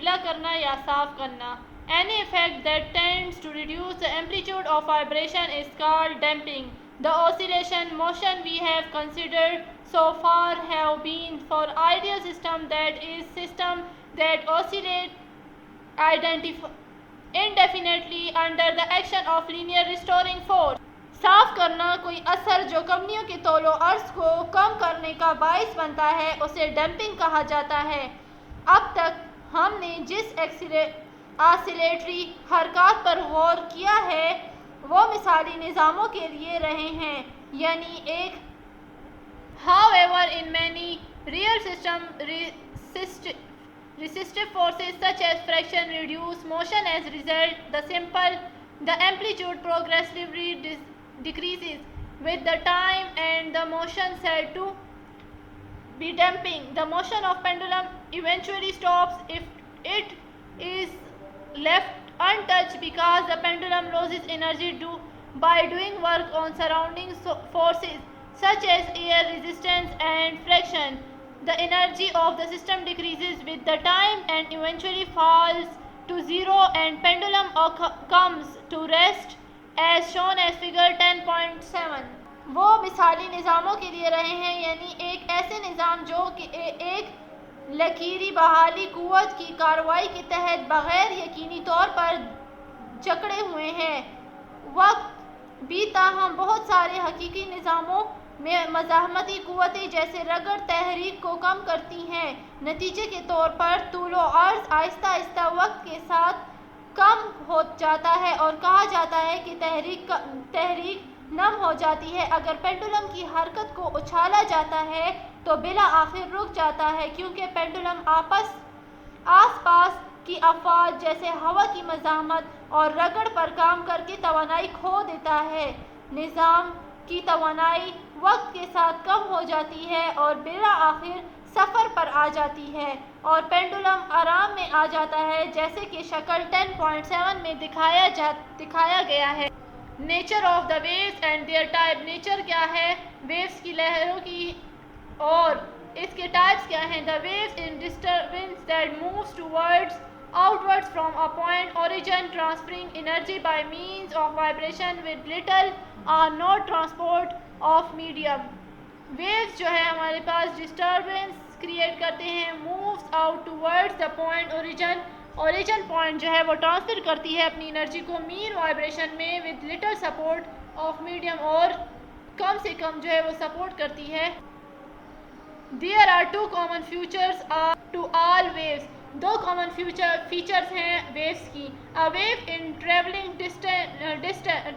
गीला करना या साफ करना। Any effect that tends to reduce the amplitude of vibration is called damping. The oscillation motion we have considered so far have been for ideal system, that is system that oscillate indefinitely under the action of linear restoring force. साफ करना कोई असर जो कमनियों के तौलो अर्ज को कम करने का बाइस बनता है उसे डंपिंग कहा जाता है। अब तक हमने जिस ऑसिलेटरी हरकत पर गौर किया है वो मिसाली निज़ामों के लिए रहे हैं, यानी एक however in many real system resistive forces such as friction reduce motion. As a result, the amplitude progressively decreases with the time and the motion said to be damping. The motion of pendulum eventually stops if it is left untouched because the pendulum loses energy by doing work on surrounding forces such as air resistance and friction. The energy of the system decreases with the time and eventually falls to zero, and pendulum comes to rest as shown as figure 10.7. वो मिसाली निज़ामों के लिए रहे हैं, यानी एक ऐसे निज़ाम जो कि एक लकीरी बहाली कुव्वत की कार्रवाई के तहत बग़ैर यकीनी तौर पर जकड़े हुए हैं। वक्त बीता हम बहुत सारे हकीकी निज़ामों में मज़ाहमती कुव्वतें जैसे रगड़ तहरीक को कम करती हैं। नतीजे के तौर पर तूलो अर्ज़ आहिस्ता आहिस्ता वक्त के साथ कम हो जाता है और कहा जाता है कि तहरीक नम हो जाती है। अगर पेंडुलम की हरकत को उछाला जाता है तो बिला आखिर रुक जाता है, क्योंकि पेंडुलम आसपास की अफवाज जैसे हवा की मज़ाहमत और रगड़ पर काम करके तवानाई खो देता है। निज़ाम की तवानाई वक्त के साथ कम हो जाती है और बिला आखिर सफ़र पर आ जाती है और पेंडुलम आराम में आ जाता है, जैसे कि शक्ल 10.7 में दिखाया गया है। Nature of the waves and their type. Nature क्या है वेव्स की, लहरों की, और इसके टाइप्स क्या हैं। The waves in disturbance that moves outwards from a point origin, transferring energy by means of vibration with little or no transport of medium. Waves जो है हमारे पास डिस्टर्बेंस क्रिएट करते हैं, moves out towards the point origin point जो है वो transfer करती है अपनी एनर्जी को मीन वाइब्रेशन में with little support of medium, और कम से कम जो है वो सपोर्ट करती है। There are two common features to all waves. दो कॉमन फीचर्स हैं वेव्स की। A wave in travelling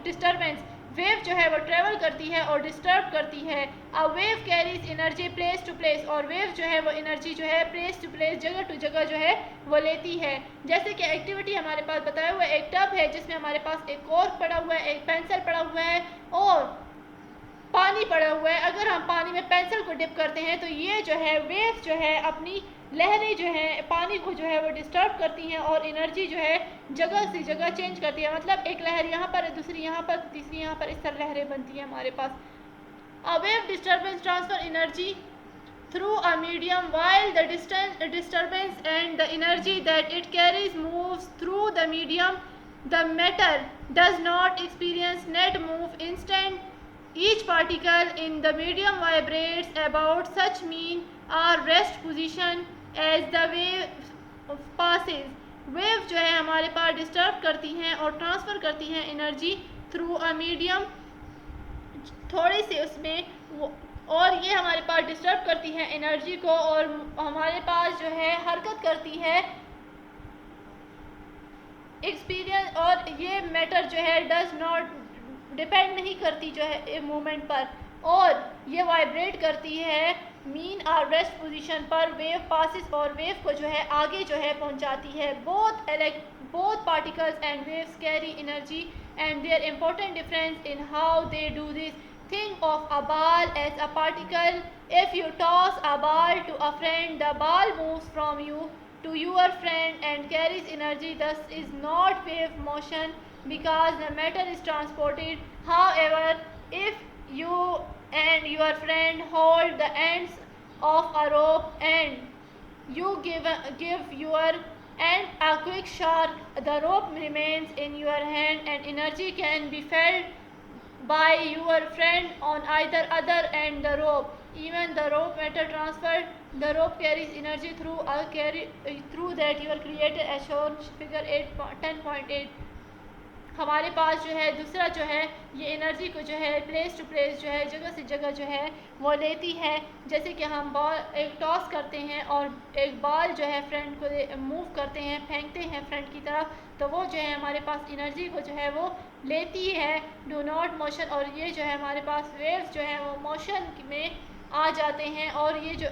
disturbance, wave जो है वो ट्रेवल करती है और डिस्टर्ब करती है। A wave carries energy place to place, और वेव जो है वो एनर्जी जो है प्लेस टू प्लेस, जगह टू जगह जो है वो लेती है। जैसे कि एक्टिविटी हमारे पास बताया हुआ है, एक टब है जिसमें हमारे पास एक कॉर्क पड़ा हुआ है, एक पेंसिल पड़ा हुआ है और पानी पड़ा हुआ है। अगर हम पानी में पेंसिल को डिप करते हैं तो ये जो है वेव जो है अपनी लहरें जो है पानी को जो है वो डिस्टर्ब करती हैं और एनर्जी जो है जगह से जगह चेंज करती है। मतलब एक लहर यहाँ पर है, दूसरी यहाँ पर, तीसरी यहाँ पर, इस तरह लहरें बनती हैं हमारे पास। A wave disturbance transfer energy through a medium while the disturbance and the energy that it carries moves through the medium. The matter does not experience net move instant. Each particle in the medium vibrates about such mean or rest position as the wave passes. Wave जो है हमारे पास disturb करती हैं और transfer करती हैं energy through a medium, थोड़ी सी उसमें और ये हमारे पास डिस्टर्ब करती हैं एनर्जी को और हमारे पास जो है हरकत करती है एक्सपीरियंस, और ये मैटर जो है डज नॉट डिपेंड नहीं करती जो है मूवमेंट पर, और ये वाइब्रेट करती है मीन और रेस्ट पोजीशन पर वेव पासिस, और वेव को जो है आगे जो है पहुंचाती है। Both particles and waves carry energy and there important difference in how they do this. Think of a ball as a particle. If you toss a ball to a friend, the ball moves from you to your friend and carries energy. Thus is not wave motion because the matter is transported. However, if you and your friend hold the ends of a rope and you give your end a quick shock, the rope remains in your hand and energy can be felt by your friend on either other end the rope. Even the rope matter transferred, the rope carries energy through that your creator as shown figure 10.8. हमारे पास जो है दूसरा जो है ये energy को जो है प्लेस टू प्लेस जो है जगह से जगह जो है वो लेती है। जैसे कि हम बॉल एक टॉस करते हैं और एक बॉल जो है फ्रंट को मूव करते हैं, फेंकते हैं फ्रंट की तरफ, तो वो जो है हमारे पास एनर्जी को जो है वो लेती है। डू नॉट मोशन, और ये जो है हमारे पास वेव्स जो है वो मोशन में आ जाते हैं और ये जो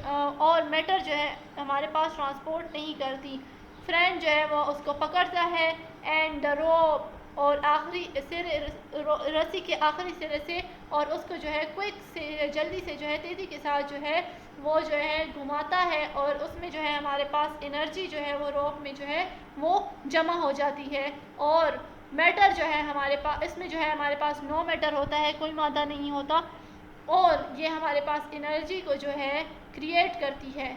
और मैटर जो है हमारे पास ट्रांसपोर्ट नहीं करती। फ्रंट जो है वो उसको पकड़ता है एंड द रोप, और आखिरी सिरे रस्सी के आखिरी सिरे से, और उसको जो है क्विक से जल्दी से जो है तेज़ी के साथ जो है वो जो है घुमाता है और उसमें जो है हमारे पास एनर्जी जो है वो रोप में जो है वो जमा हो जाती है। और मैटर जो है हमारे पास इसमें जो है हमारे पास नो मैटर होता है, कोई मादा नहीं होता, और ये हमारे पास एनर्जी को जो है क्रिएट करती है।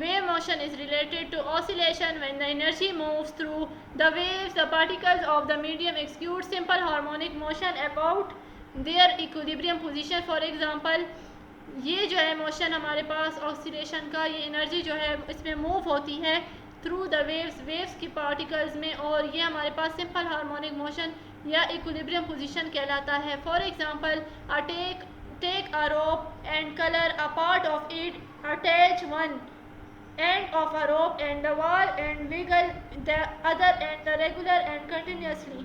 Wave motion is related to oscillation. When the energy moves through the waves, the particles of the medium execute simple harmonic motion about their equilibrium position. For example, ये जो है मोशन हमारे पास oscillation का, ये energy जो है इसमें move होती है थ्रू द वेव्स की पार्टिकल्स में, और ये हमारे पास सिंपल हार्मोनिक मोशन या इक्विलिब्रियम पोजीशन कहलाता है। For example, take a rope and colour a part of it, attach one end of a rope and the wall and wiggle the other end the regular and continuously.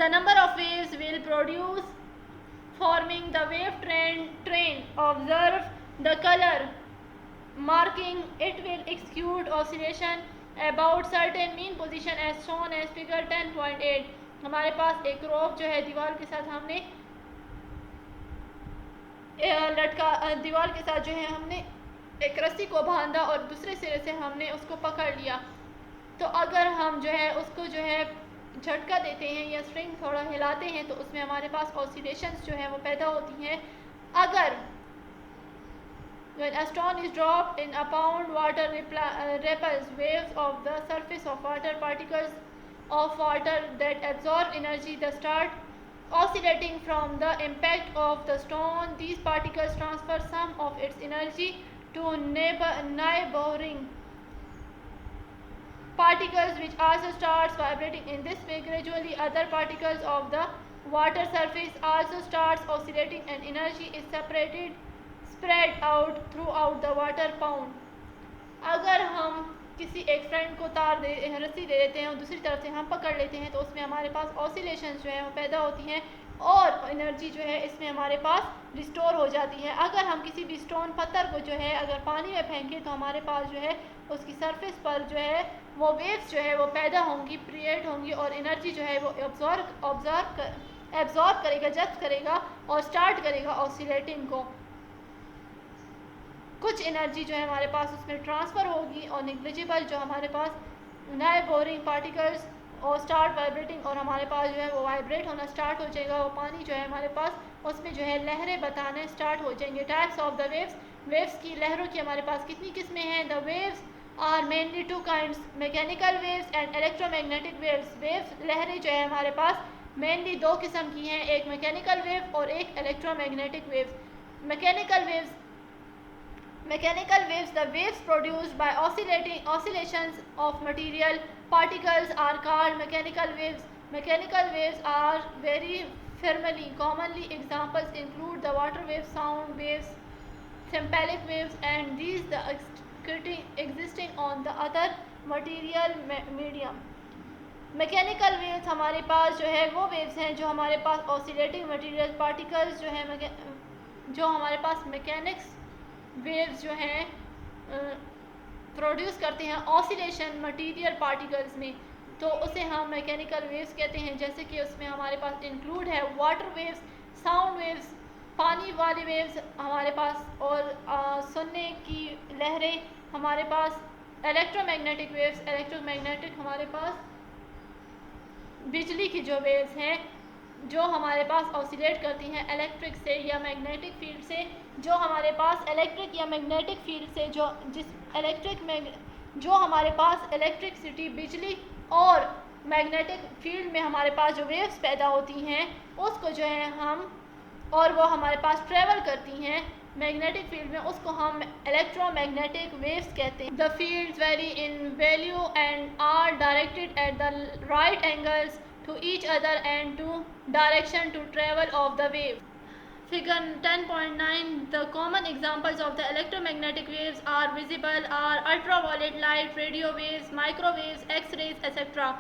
The number of waves will produce forming the wave train. Observe the color marking it will execute oscillation about certain mean position as shown as figure 10.8. हमारे पास एक रोप जो है दीवार के साथ हमने दीवार के साथ जो है हमने एक रस्सी को बांधा और दूसरे सिरे से हमने उसको पकड़ लिया, तो अगर हम जो है उसको जो है झटका देते हैं या स्ट्रिंग थोड़ा हिलाते हैं तो उसमें हमारे पास ऑसिलेशंस जो है वो पैदा होती हैं। अगर when a stone is dropped in a pond, water repels waves of the surface of water, particles of water that absorb energy the start oscillating from the impact of the stone. These particles transfer some of its energy to neighboring particles which also starts vibrating. In this way, gradually other particles of the water surface also starts oscillating and energy is spread out throughout the water pond. अगर हम किसी एक friend को रस्सी दे देते हैं और दूसरी तरफ से हम पकड़ लेते हैं तो उसमें हमारे पास ऑसिलेशंस जो है वो पैदा होती हैं और एनर्जी जो है इसमें हमारे पास रिस्टोर हो जाती है। अगर हम किसी भी स्टोन पत्थर को जो है अगर पानी में फेंकें तो हमारे पास जो है उसकी सरफेस पर जो है वो वेव्स जो है वो पैदा होंगी, क्रिएट होंगी, और एनर्जी जो है वो एब्जॉर्ब करेगा, जज्ब करेगा और स्टार्ट करेगा ऑसिलेटिंग को। कुछ एनर्जी जो है हमारे पास उसमें ट्रांसफ़र होगी और नेग्लिजिबल जो हमारे पास नए बोरिंग पार्टिकल्स और स्टार्ट वाइब्रेटिंग, और हमारे पास जो है वो वाइब्रेट होना स्टार्ट हो जाएगा। वो पानी जो है हमारे पास उसमें जो है लहरें बताने स्टार्ट हो जाएंगे। टाइप्स ऑफ द वेव्स की लहरों की हमारे पास कितनी किस्में हैं? The waves are mainly two kinds, mechanical waves and electromagnetic waves. लहरें जो है हमारे पास मेनली दो किस्म की हैं, एक मैकेनिकल वेव और एक electromagnetic waves. Mechanical waves, the waves produced by oscillations of material particles are called mechanical waves. Mechanical waves are very commonly examples include the water waves, sound waves, symbolic waves, and these the existing on the other material medium. Mechanical waves हमारे पास जो है वो waves हैं जो हमारे पास oscillating material particles जो है जो हमारे पास मैकेनिक्स वेव्स जो हैं प्रोड्यूस करते हैं ऑसिलेशन मटेरियल पार्टिकल्स में, तो उसे हम मैकेनिकल वेव्स कहते हैं। जैसे कि उसमें हमारे पास इंक्लूड है वाटर वेव्स, साउंड वेव्स, पानी वाली वेव्स हमारे पास, और सुनने की लहरें हमारे पास, इलेक्ट्रोमैग्नेटिक वेव्स, इलेक्ट्रोमैग्नेटिक हमारे पास बिजली की जो वेव्स हैं जो हमारे पास ऑसिलेट करती हैं इलेक्ट्रिक से या मैग्नेटिक फील्ड से, जो हमारे पास इलेक्ट्रिक या मैग्नेटिक फील्ड से जो हमारे पास इलेक्ट्रिसिटी, बिजली और मैग्नेटिक फील्ड में हमारे पास जो वेव्स पैदा होती हैं उसको जो है हम, और वो हमारे पास ट्रेवल करती हैं मैग्नेटिक फील्ड में, उसको हम इलेक्ट्रोमैग्नेटिक वेव्स कहते हैं। The fields vary in value and are directed at the right angles to each other and to direction to travel of the wave. Figure 10.9. The common examples of the electromagnetic waves are visible are ultraviolet light, radio waves, microwaves, x-rays etc.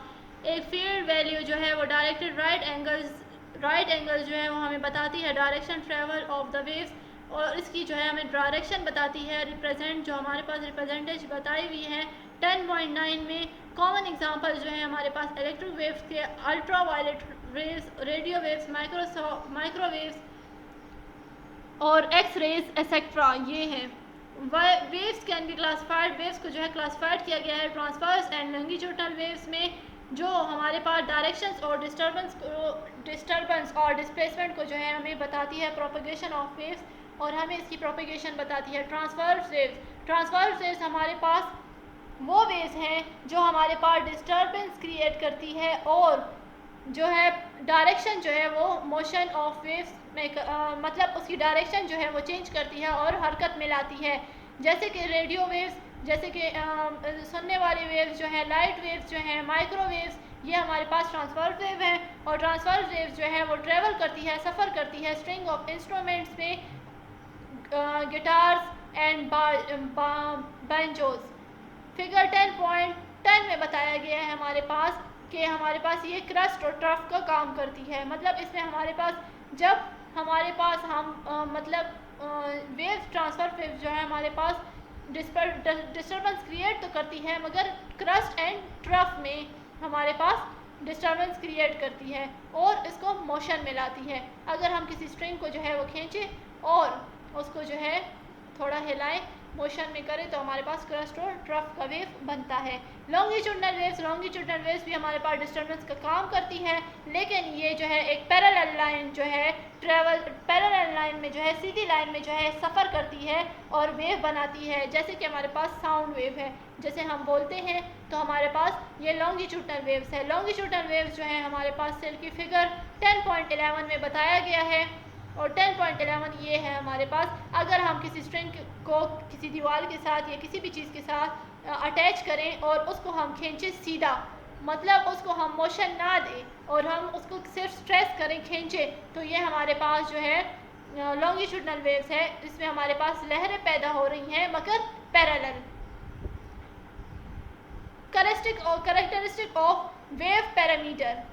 एक field value जो है वो directed right angles जो है वो हमें बताती है direction travel of the waves, और इसकी जो है हमें डायरेक्शन बताती है रिप्रेजेंट, जो हमारे पास रिप्रेजेंटेज बताई हुई है 10.9 में। कॉमन एग्जांपल जो है हमारे पास इलेक्ट्रिक वेव्स के ultraviolet waves, radio waves, microwaves और एक्स रेज एक्सेट्रा, ये हैं। Waves can be classified, waves को जो है क्लासिफाइड किया गया है ट्रांसवर्स एंड लॉन्गिट्यूडनल वेव्स में, जो हमारे पास डायरेक्शंस और डिस्टर्बेंस और डिस्प्लेसमेंट को जो है हमें बताती है प्रोपगेशन ऑफ वेव्स, और हमें इसकी प्रोपगेशन बताती है ट्रांसवर्स वेव्स हमारे पास वो वेव्स हैं जो हमारे पास डिस्टर्बेंस क्रिएट करती है और जो है डायरेक्शन जो है वो मोशन ऑफ वेव्स में मतलब उसकी डायरेक्शन जो है वो चेंज करती है और हरकत में लाती है। जैसे कि रेडियो वेव्स, जैसे कि सुनने वाली वेव्स जो है, लाइट वेव्स जो हैं, माइक्रोवेव्स, ये हमारे पास ट्रांसवर्स वेव हैं, और ट्रांसवर्स वेव्स जो है वो ट्रेवल करती है, सफ़र करती है स्ट्रिंग ऑफ इंस्ट्रूमेंट्स में, गिटार्स एंड बैंजोस। फिगर 10.10 में बताया गया है हमारे पास कि हमारे पास ये क्रस्ट और ट्रफ का काम करती है। मतलब इसमें हमारे पास जब हमारे पास हम वेव्स, ट्रांसफर वेव्स जो है हमारे पास डिस्टर्बेंस क्रिएट तो करती है, मगर क्रस्ट एंड ट्रफ में हमारे पास डिस्टर्बेंस क्रिएट करती है और इसको मोशन में लाती है। अगर हम किसी स्ट्रिंग को जो है वो खींचें और उसको जो है थोड़ा हिलाएं, मोशन में करें, तो हमारे पास क्रस्ट और ट्रफ का वेव बनता है। लॉन्गिट्यूडनल वेव्स भी हमारे पास डिस्टर्बेंस का काम करती हैं, लेकिन ये जो है एक पैरेलल लाइन जो है पैरेलल लाइन में जो है सीधी लाइन में जो है सफ़र करती है और वेव बनाती है। जैसे कि हमारे पास साउंड वेव है, जैसे हम बोलते हैं तो हमारे पास ये लॉन्गिट्यूडनल वेव्स है। लॉन्गिट्यूडनल वेव्स जो है हमारे पास सेल की फिगर 10.11 में बताया गया है, और 10.11 ये है हमारे पास। अगर हम किसी स्ट्रिंग को किसी दीवार के साथ या किसी भी चीज़ के साथ अटैच करें और उसको हम खींचें सीधा, मतलब उसको हम मोशन ना दें और हम उसको सिर्फ स्ट्रेस करें, खींचें, तो ये हमारे पास जो है लॉन्गिट्यूडनल वेव्स है। इसमें हमारे पास लहरें पैदा हो रही हैं मगर parallel. Characteristic of wave parameter.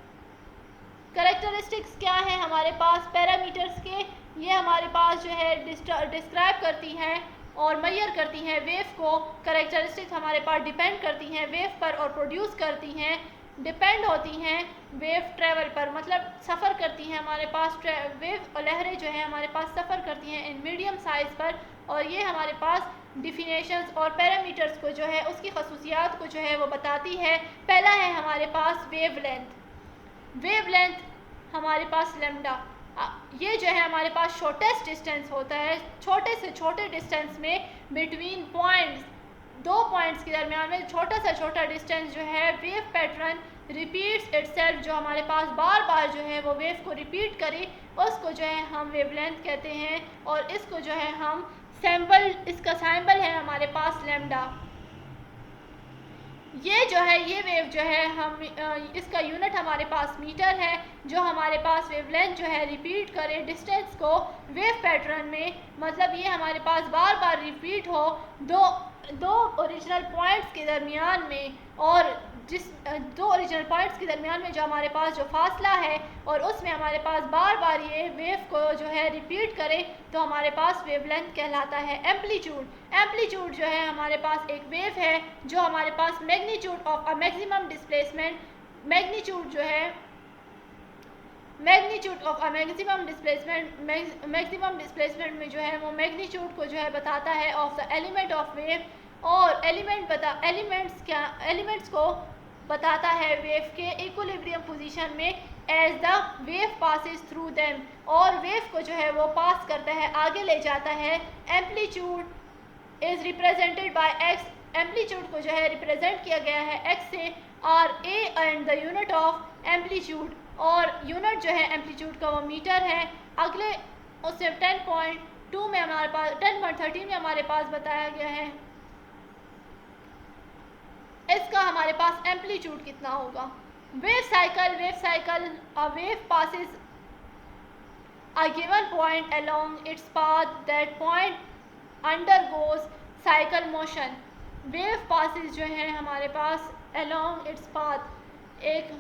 Characteristics क्या है हमारे पास पैरामीटर्स के? ये हमारे पास जो है डिस्क्राइब करती हैं और मेजर करती हैं वेव को। कैरेक्टरिस्टिक्स हमारे पास डिपेंड करती हैं वेव पर और प्रोड्यूस करती हैं, डिपेंड होती हैं वेव ट्रेवल पर, मतलब सफ़र करती हैं हमारे पास वेव और लहरें जो हैं हमारे पास सफ़र करती हैं इन मीडियम साइज़ पर। और ये हमारे पास डिफिनेशंस और पैरामीटर्स को जो है उसकी खसूसियात को जो है वो बताती है। पहला है हमारे पास वेवलेंथ हमारे पास लैम्डा। ये जो है हमारे पास शॉर्टेस्ट डिस्टेंस होता है, छोटे से छोटे डिस्टेंस में बिटवीन पॉइंट्स, दो पॉइंट्स के दरमियान में छोटा से छोटा डिस्टेंस जो है वेव पैटर्न रिपीट्स इटसेल्फ, जो हमारे पास बार बार जो है वो वेव को रिपीट करे, उसको जो है हम वेवलेंथ कहते हैं। और इसको जो है हम इसका सिंबल है हमारे पास लैम्डा। ये जो है ये वेव जो है हम इसका यूनिट हमारे पास मीटर है, जो हमारे पास वेवलेंथ जो है रिपीट करे डिस्टेंस को वेव पैटर्न में, मतलब ये हमारे पास बार बार रिपीट हो दो ओरिजिनल पॉइंट्स के दरमियान में, और दो ओरिजिनल पॉइंट्स के दरमियान में जो हमारे पास जो फासला है और उसमें हमारे पास बार बार ये वेव को जो है रिपीट करे, तो हमारे पास वेवलेंथ कहलाता है। एम्पलीट्यूड जो है हमारे पास एक वेव है जो हमारे पास magnitude of a maximum displacement में जो है वो मैग्नीट्यूड को जो है बताता है of the element of wave, और एलिमेंट्स को बताता है वेव के इक्विलिब्रियम पोजीशन में as the wave passes through them, और वेव को जो है वो पास करता है, आगे ले जाता है। Amplitude is represented by X, amplitude को जो है रिप्रेजेंट किया गया है एक्स से। R A and the unit of amplitude, और यूनिट जो है एम्पलीट्यूड का वो मीटर है। अगले उससे 10.2 में हमारे पास 10.13 में हमारे पास बताया गया है इसका हमारे पास एम्पलीट्यूड कितना होगा। Wave cycle a wave passes a given point along its path, that point undergoes cycle motion। Wave passes जो है हमारे पास along its path, एक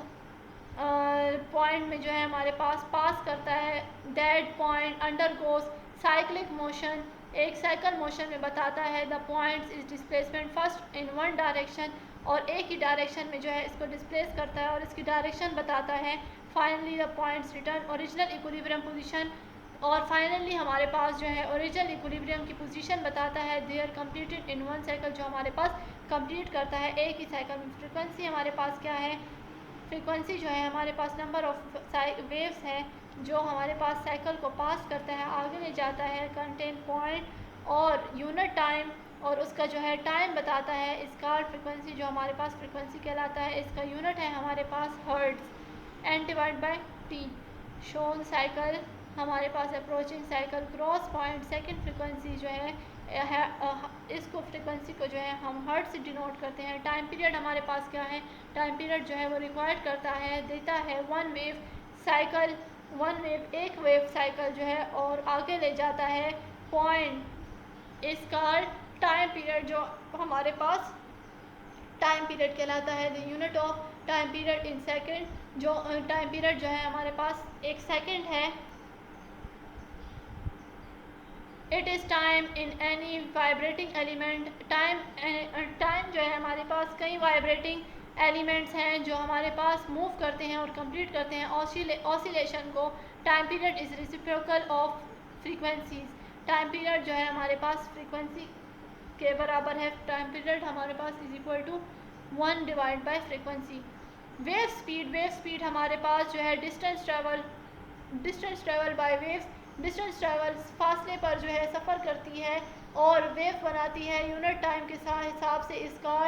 पॉइंट में जो है हमारे पास करता है। that point undergoes cyclic motion, एक साइकिल मोशन में बताता है। the points is displacement first in one direction, और एक ही डायरेक्शन में जो है इसको डिस्प्लेस करता है और इसकी डायरेक्शन बताता है। Finally the points return original equilibrium position, और फाइनली हमारे पास जो है ओरिजिनल इक्विलिब्रियम की पोजीशन बताता है। There completed in one cycle, जो हमारे पास कंप्लीट करता है एक ही साइकिल में। फ्रीक्वेंसी हमारे पास क्या है, फ्रीक्वेंसी जो है हमारे पास नंबर ऑफ वेव्स है जो हमारे पास साइकिल को पास करता है, आगे ले जाता है कंटेन पॉइंट, और यूनिट टाइम, और उसका जो है टाइम बताता है। इसका फ्रीक्वेंसी जो हमारे पास फ्रीक्वेंसी कहलाता है, इसका यूनिट है हमारे पास hertz. N divide by T. Shown cycle हमारे पास approaching cycle cross point, second frequency जो है इसको फ्रीक्वेंसी को जो है हम हर्ट्ज से डिनोट करते हैं। टाइम पीरियड हमारे पास क्या है, टाइम पीरियड जो है वो रिक्वायर्ड करता है, देता है वन वेव साइकिल, एक वेव साइकिल जो है और आगे ले जाता है पॉइंट। इसका टाइम पीरियड जो हमारे पास टाइम पीरियड कहलाता है। The unit of time period in second, जो टाइम पीरियड जो है हमारे पास एक सेकेंड है। It is time in any vibrating element, time जो है हमारे पास कई वाइब्रेटिंग एलिमेंट्स हैं जो हमारे पास मूव करते हैं और कंप्लीट करते हैं ऑसिलेशन को। Time period is reciprocal of frequencies, time period जो है हमारे पास फ्रीक्वेंसी के बराबर है। टाइम पीरियड हमारे पास is equal to 1 divide by frequency. Wave speed हमारे पास जो है distance travel by waves, distance travel फासले पर जो है सफ़र करती है और वेव बनाती है यूनिट टाइम के हिसाब से। इसका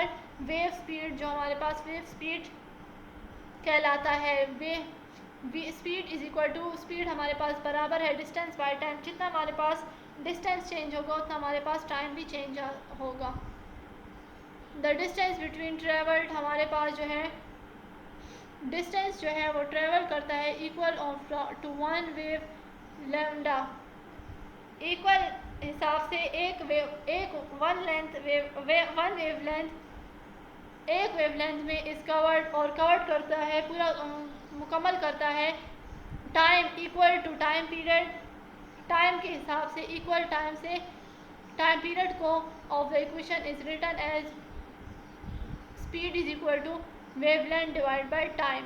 वेव स्पीड जो हमारे पास वेव स्पीड कहलाता है। Speed is equal to, speed हमारे पास बराबर है डिस्टेंस बाय टाइम। जितना हमारे पास डिस्टेंस चेंज होगा उतना हमारे पास टाइम भी चेंज होगा। द डिस्टेंस बिटवीन ट्रेवल्ड, हमारे पास जो है डिस्टेंस जो है वो ट्रेवल करता है equal of to one wave lambda, equal हिसाब से एक वेवलेंथ में इस कवर्ड करता है, पूरा मुकम्मल करता है। Time equal to time period, time के हिसाब से इक्वल टाइम से टाइम पीरियड को of the equation is written as speed is equal to wavelength divide by time.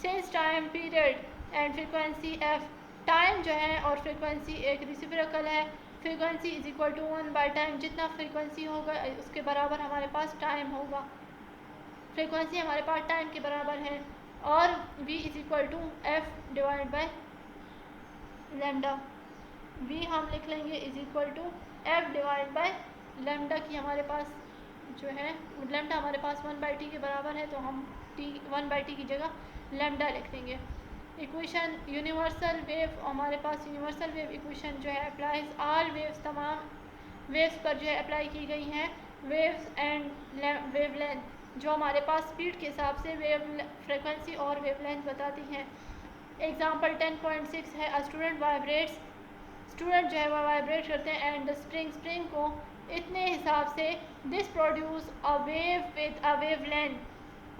Since time period and frequency F, time जो है और frequency एक reciprocal है। Frequency is equal to 1 by time, जितना frequency होगा उसके बराबर हमारे पास टाइम होगा। फ्रीक्वेंसी हमारे पास टाइम के बराबर है। और v is equal to F divide by lambda, v हम लिख लेंगे is equal to F divide by lambda की हमारे पास जो है लैम्डा हमारे पास 1/t के बराबर है, तो हम t 1/t की जगह लैम्डा लिख देंगे। इक्वेशन यूनिवर्सल वेव, हमारे पास यूनिवर्सल वेव इक्वेशन जो है अप्लाइज ऑल वेव्स, तमाम वेव्स पर जो है अप्लाई की गई हैं। वेव्स एंड वेवलेंथ जो हमारे पास स्पीड के हिसाब से वेव फ्रीक्वेंसी और वेवलेंथ बताती हैं। एग्जांपल 10.6 है, स्टूडेंट वाइब्रेट्स, स्टूडेंट जो है वह वाइब्रेट करते हैं एंड द स्प्रिंग को इतने हिसाब से this produce a wave with a wavelength,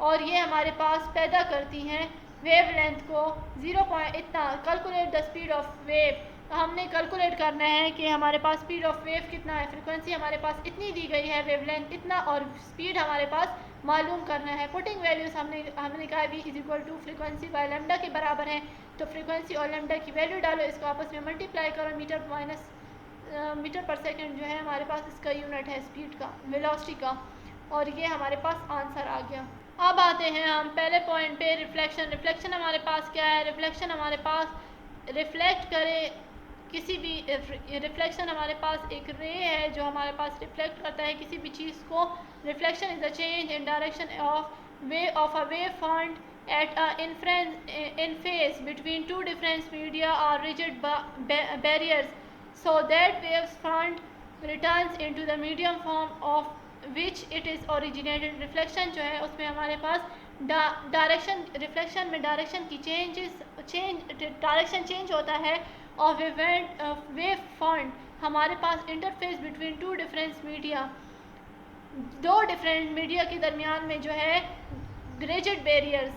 और ये हमारे पास पैदा करती हैं वेवलेंथ को 0. इतना। Calculate the speed of wave, हमने कैलकुलेट करना है कि हमारे पास स्पीड ऑफ वेव कितना है। फ्रीक्वेंसी हमारे पास इतनी दी गई है, वेवलेंथ इतना, और स्पीड हमारे पास मालूम करना है। पुटिंग वैल्यूज़ हमने कहा v is equal to frequency by lambda के बराबर है, तो फ्रीक्वेंसी और लैम्डा की वैल्यू डालो, इसको आपस में मल्टीप्लाई करो। मीटर पर सेकेंड जो है हमारे पास इसका यूनिट है स्पीड का, वेलोसिटी का, और ये हमारे पास आंसर आ गया। अब आते हैं हम पहले पॉइंट पे, रिफ्लेक्शन। रिफ्लेक्शन हमारे पास क्या है? रिफ्लेक्शन हमारे पास रिफ्लेक्ट करे किसी भी, रिफ्लेक्शन हमारे पास एक रे है जो हमारे पास रिफ्लेक्ट करता है किसी भी चीज़ को। Reflection is the change in direction of a wave front at interface between two different media और rigid barriers so that waves front returns into the medium from of which it is originated. Reflection जो है उसमें हमारे पास direction, reflection में direction की direction change होता है ऑफ वेव फ्रंट। हमारे पास interface between two different media, दो डिफरेंट मीडिया के दरमियान में जो है रिजिड बैरियर्स,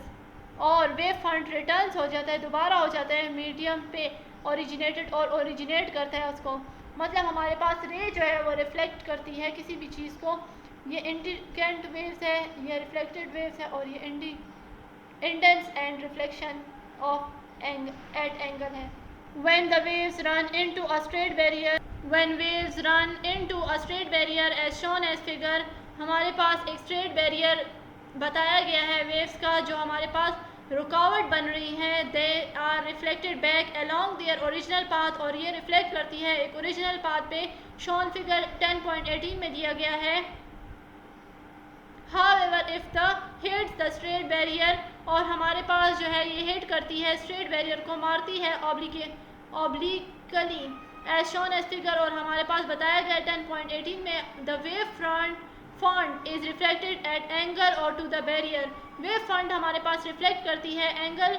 और वेव फ्रंट रिटर्न्स हो जाता है, दोबारा हो जाता है मीडियम पे ओरिजिनेटेड, और ओरिजिनेट करता है उसको। मतलब हमारे पास रे जो है वो रिफ्लेक्ट करती है किसी भी चीज़ को। ये इंडिकेंट वेव्स है, ये रिफ्लेक्टेड वेव्स है, और ये incidence and reflection of at angle है। When the waves run into a straight barrier, when waves run into a straight barrier as shown as figure, हमारे पास एक स्ट्रेट बैरियर बताया गया है वेव्स का जो हमारे पास रुकावट बन रही है। They are reflected back along their original path, और ये रिफ्लेक्ट करती है एक ओरिजिनल पाथ पे, शोन फिगर 10.18 में दिया गया है। However, if the hits the straight barrier, और हमारे पास जो है ये हिट करती है स्ट्रेट बैरियर को, मारती है obliquely as shown as figure, और हमारे पास बताया गया 10.18 में the wave front is reflected at angle और to the barrier. Wave front हमारे पास रिफ्लेक्ट करती है एंगल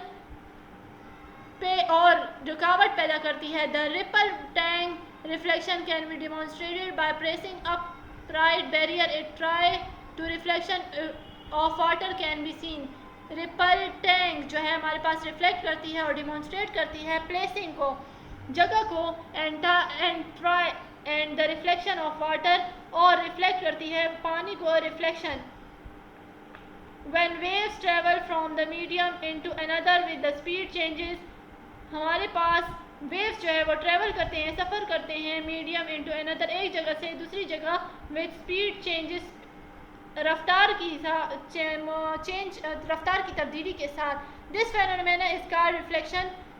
पे और रुकावट पैदा करती है। The ripple tank reflection can be demonstrated by pressing up right barrier it try to reflection of water can be seen. Ripple tank जो है हमारे पास रिफ्लेक्ट करती है और डिमॉन्स्ट्रेट करती है प्लेसिंग को, जगह को, and the reflection of water, और रिफ्लेक्ट करती है पानी को, reflection. When waves travel from the medium into another with the speed changes, हमारे पास वेव्स जो है वो ट्रेवल करते हैं, सफ़र करते हैं मीडियम इनटू अनदर, एक जगह से दूसरी जगह, विद स्पीड चेंजेस, रफ्तार की रफ्तार की तब्दीली के साथ। This phenomena is called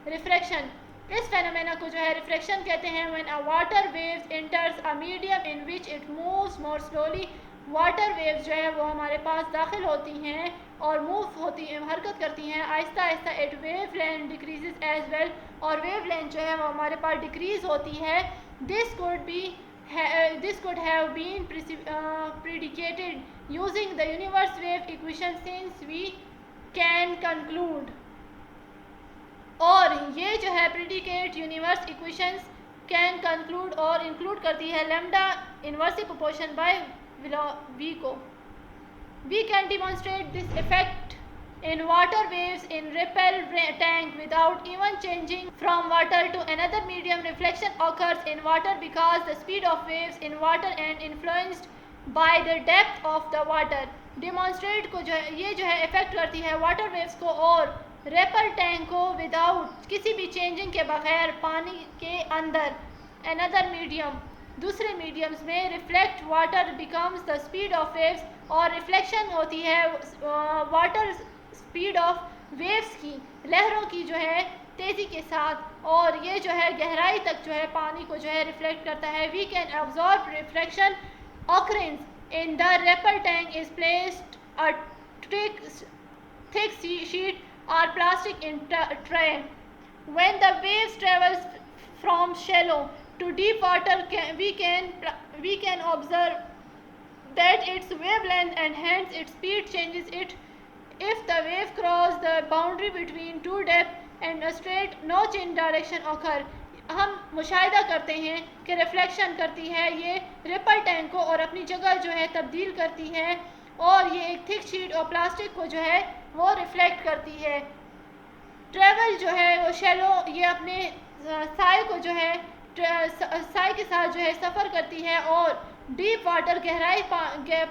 reflection. इस फेनोमेना को जो है रिफ्लेक्शन कहते हैं। When a water waves enters a medium in which it moves more slowly, water waves जो है वो हमारे पास दाखिल होती हैं और मूव होती हैं, हरकत करती हैं आहिस्ता आहिस्ता। At wavelength decreases as well, और वेव लेंथ जो है वो हमारे पास डिक्रीज होती है। This could have been predicated using the universe wave equation since we can conclude, और ये जो है predicate universe equations can conclude और इंक्लूड करती है lambda inversely proportion by V को। We can demonstrate this effect in water waves in ripple tank without even changing from water to another medium. Reflection occurs in water because the speed of waves in water and influenced by the depth of the water. Demonstrate को जो ये जो है effect करती है water waves को और ripple tank को विदाउट किसी भी चेंजिंग के बगैर पानी के अंदर another medium, दूसरे मीडियम्स में। Reflect water becomes the speed of waves, और रिफ्लेक्शन होती है वाटर स्पीड ऑफ वेव्स की, लहरों की जो है तेज़ी के साथ, और ये जो है गहराई तक जो है पानी को जो है रिफ्लेक्ट करता है। We can observe reflection occurrence in the ripple tank is placed a thick sheet or plastic in tray. When the waves travels from shallow to deep water, we can observe that its wavelength and hence its speed changes it. If the wave crosses the boundary between two depths and a straight notch in direction occur, हम मुशाहिदा करते हैं कि reflection करती है ये ripple tank को और अपनी जगह जो है तब्दील करती है, और ये एक थिक शीट और प्लास्टिक को जो है वो रिफ्लेक्ट करती है। ट्रेवल जो है वो शैलो, ये अपने साय को जो है साय के साथ जो है सफ़र करती है, और डीप वाटर गहराई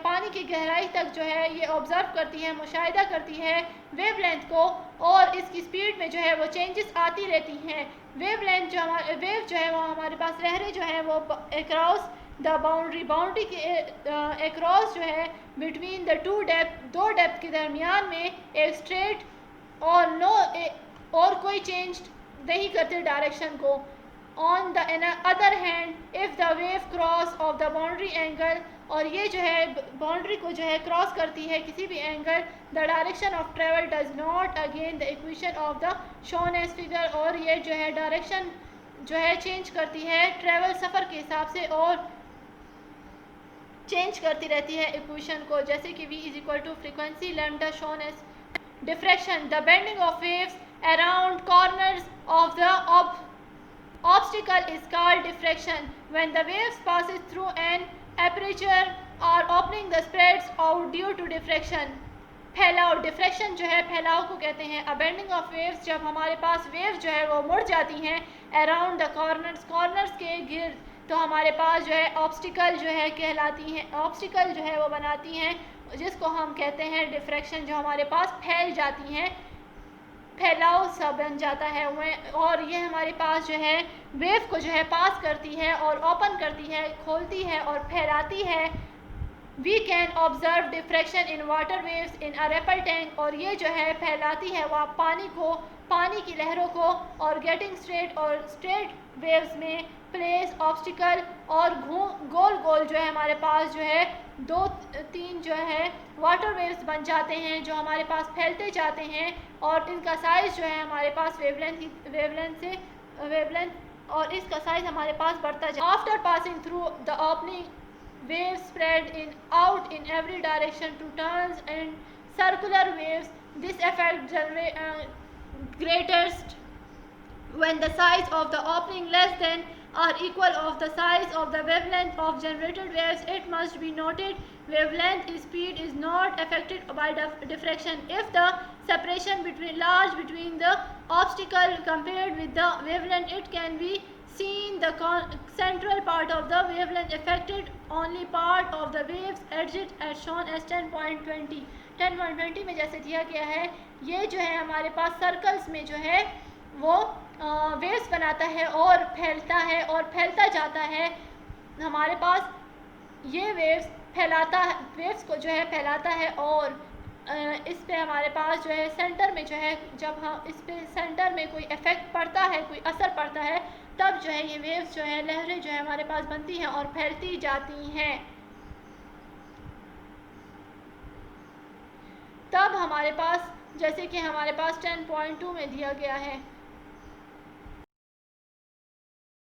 पानी की गहराई तक जो है ये ऑब्ज़र्व करती है, मुशाहिदा करती है वेवलेंथ को, और इसकी स्पीड में जो है वो चेंजेस आती रहती हैं। वेवलेंथ जो वेव जो है वो हमारे पास लहरें जो हैं वो अक्रॉस द बाउंड्री के अक्रॉस जो है बिटवीन द दो डेप्थ के दरमियान में एक स्ट्रेट और और कोई चेंज नहीं करते डायरेक्शन को। On the other hand if the wave cross of the boundary angle, और ये जो है बाउंड्री को जो है क्रॉस करती है किसी भी angle, the direction of travel does not again the equation of the shown as figure, और ये जो है डायरेक्शन जो है चेंज करती है ट्रेवल सफ़र के हिसाब से और चेंज करती रहती है इक्वेशन को, जैसे कि v is equal to frequency lambda shown as diffraction. The bending of waves around corners of the obstacle is called diffraction. When the waves passes through an aperture or opening the spreads out due to diffraction. फैलाव, diffraction जो है फैलाव को कहते हैं। अबेंडिंग of waves, जब हमारे पास waves जो है वो मुड़ जाती हैं अराउंड द कॉर्नर्स के गिर्द, तो हमारे पास जो है ऑब्स्टिकल जो है कहलाती हैं, ऑब्स्टिकल जो है वो बनाती हैं, जिसको हम कहते हैं डिफ्रैक्शन, जो हमारे पास फैल जाती हैं, फैलाव सा बन जाता है और ये हमारे पास जो है वेव को जो है पास करती है और ओपन करती है, खोलती है और फैलाती है। We can observe diffraction in water waves in a ripple tank, और ये जो है फैलाती है वह पानी की लहरों को, और गेटिंग स्ट्रेट वेव्स में प्लेस ऑब्स्टिकल, और गोल गोल जो है हमारे पास जो है 2-3 जो है वाटर वेव्स बन जाते हैं जो हमारे पास फैलते जाते हैं, और इनका साइज़ जो है हमारे पास वेवलेंथ और इसका साइज़ हमारे पास बढ़ता जाए। After passing through the opening waves spread out in every direction to turns and circular waves. This effect greatest when the size of the opening less than or equal of the size of the wavelength of generated waves. It must be noted wavelength speed is not affected by diffraction. If the separation between the obstacle compared with the wavelength, it can be seen the central part of the wavelength affected, only part of the waves edges as shown as 10.20 में जैसे दिया गया है। ये जो है हमारे पास circles में जो है वो वेव्स बनाता है और फैलता जाता है। हमारे पास ये वेव्स को जो है फैलाता है, और इस पे हमारे पास जो है सेंटर में जो है, जब हम इस पे सेंटर में कोई इफ़ेक्ट पड़ता है, कोई असर पड़ता है, तब जो है ये वेव्स जो है लहरें जो है हमारे पास बनती हैं और फैलती जाती हैं। तब हमारे पास जैसे कि हमारे पास 10.2 में दिया गया है